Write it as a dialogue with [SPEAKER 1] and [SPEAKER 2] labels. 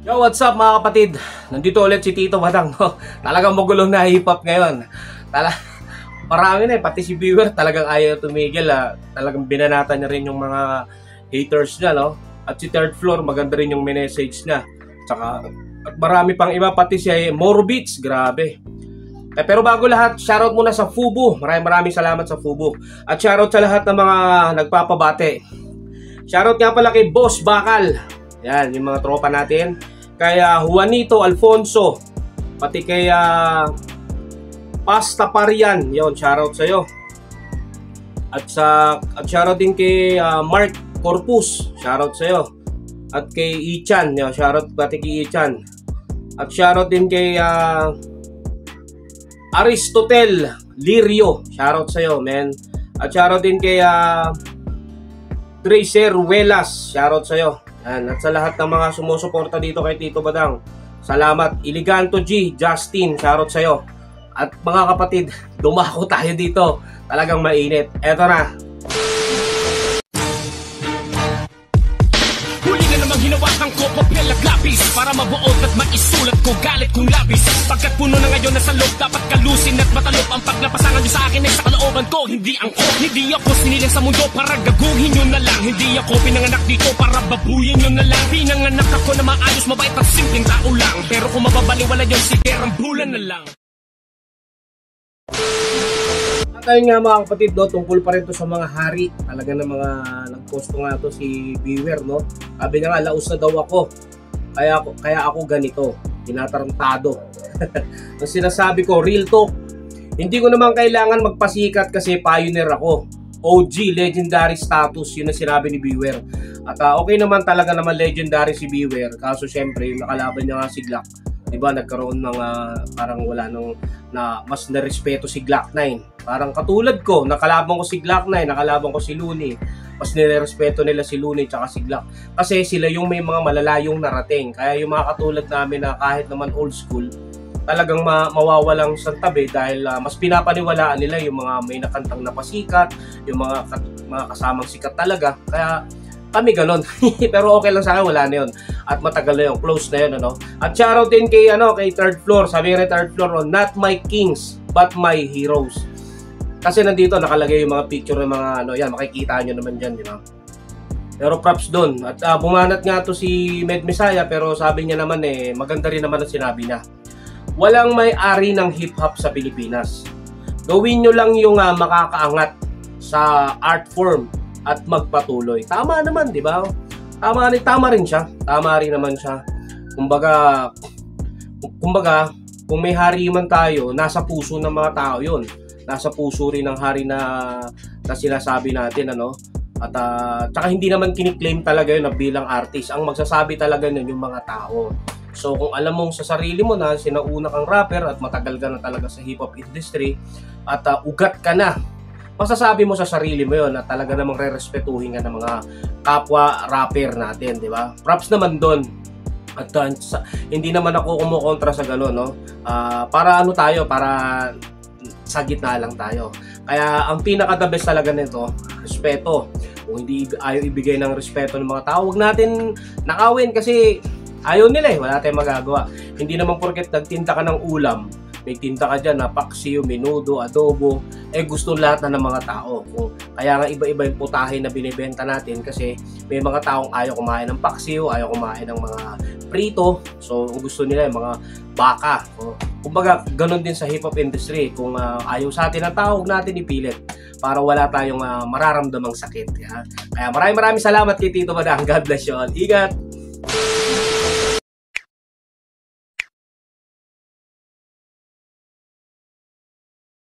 [SPEAKER 1] Yo, what's up mga kapatid? Nandito ulit si Tito Badang, no? Talagang magulong na hip-hop ngayon. Marami na pati si viewer talagang ayaw tumigil. Talagang binanatan niya rin yung mga haters niya, no? At si Third Floor, maganda rin yung message niya. Tsaka, at marami pang iba, pati si Morbits, grabe. Pero bago lahat, shoutout muna sa Fubu. Maraming salamat sa Fubu. At shoutout sa lahat ng mga nagpapabate. Shoutout nga pala kay Boss Bakal. Yan, yung mga tropa natin. Kaya Juanito Alfonso, pati kay Pasta Parian, yon, shoutout sa iyo. At shoutout din kay Mark Corpus, shoutout sa iyo. At kay Ichan, yon, shoutout pati kay Ichan. At shoutout din kay Aristotel Lirio, shoutout sa iyo, men. At shoutout din kay Tracer Ruelas, shoutout sa iyo. At sa lahat ng mga sumusuporta dito kay Tito Badang, salamat. Iliganto G, Justin, shoutout sa'yo. At mga kapatid, dumako tayo dito. Talagang mainit. Eto na. Huli na namang hinawakan ko papel at lapis para mabuot at maisulat ko galit kong labis. Pagkat puno na ngayon nasa loob, dapat kalusin at matalop. Ang paglapasangan nyo sa akin ay sa kalooban ko. Hindi ako sinilang sa mundo para gaguhin nyo na lang. Hindi ako pinanganak dito para babuyin nyo na lang. Pinanganak ako na maayos, mabait at simpleng tao lang. Pero kung mababaliwala yun, sige, rambulan na lang. At ayun nga mga kapatid, no, tungkol pa rin to sa mga hari. Talaga na mga nag-post ko nga to si viewer, no. Sabi niya nga, laos na daw ako. Kaya ako ganito, tinatarantado. Ang sinasabi ko, real talk. Hindi ko naman kailangan magpasikat kasi pioneer ako. OG, legendary status, yun ang sinabi ni viewer. At okay naman talaga naman legendary si viewer. Kaso syempre, yung nakalaban niya nga si Glock. Diba, nagkaroon ng parang wala nang mas narespeto si Glock 9. Parang katulad ko, nakalaban ko si Glock 9, nakalaban ko si Looney. Mas nirerespeto nila si Looney tsaka si Glock. Kasi sila yung may mga malalayong narating. Kaya yung mga katulad namin na kahit naman old school, talagang mawawalang sa tabi dahil mas pinapaniwalaan nila yung mga may nakantang napasikat, yung mga kasamang sikat talaga. Kaya kami ganon. Pero okay lang sa akin, wala na yun. At matagal na yun, close na yun, ano. At shoutout din kay Third Floor. Sabi nga Third Floor, not my kings, but my heroes. Kasi nandito nakalagay yung mga picture ng mga yan, makikita nyo naman dyan, di ba? Pero props doon. At bumanat nga to si Med Messiah, pero sabi niya naman maganda rin naman ang sinabi niya. Walang may-ari ng hip-hop sa Pilipinas. Gawin nyo lang yung makakaangat sa art form at magpatuloy. Tama naman, di ba? Tama rin siya. Tama rin naman siya. Kumbaga, kung may hari man tayo, nasa puso ng mga tao yun. Nasa puso rin ng hari na sinasabi natin, ano? At tsaka hindi naman kiniklaim talaga yun na bilang artist. Ang magsasabi talaga nun yung mga tao. So kung alam mong sa sarili mo na sinauna kang rapper at matagal ka na talaga sa hip-hop industry at ugat ka na, masasabi mo sa sarili mo yun at talaga namang re-respetuhin ka ng mga kapwa rapper natin, di ba? Props naman doon. At hindi naman ako kumukontra sa gano'n, no? Para ano tayo, para sa gitna lang tayo. Kaya ang pinaka-the best talaga nito, respeto. Kung hindi ayaw ibigay ng respeto ng mga tao, huwag natin nakawin kasi ayaw nila wala tayong magagawa. Hindi naman porket nagtinta ka ng ulam, may tinta ka dyan na paksiw, menudo, adobo, gusto lahat na ng mga tao. Kaya nga iba-iba yung putahe na binibenta natin kasi may mga taong ayaw kumain ng paksiw, ayaw kumain ng mga prito. So gusto nila yung mga baka. Kumbaga, ganun din sa hip-hop industry. Kung ayaw sa atin ng tao, huwag natin ipilit para wala tayong mararamdamang sakit. Kaya maraming salamat kay Tito Badang. God bless you all. Ingat!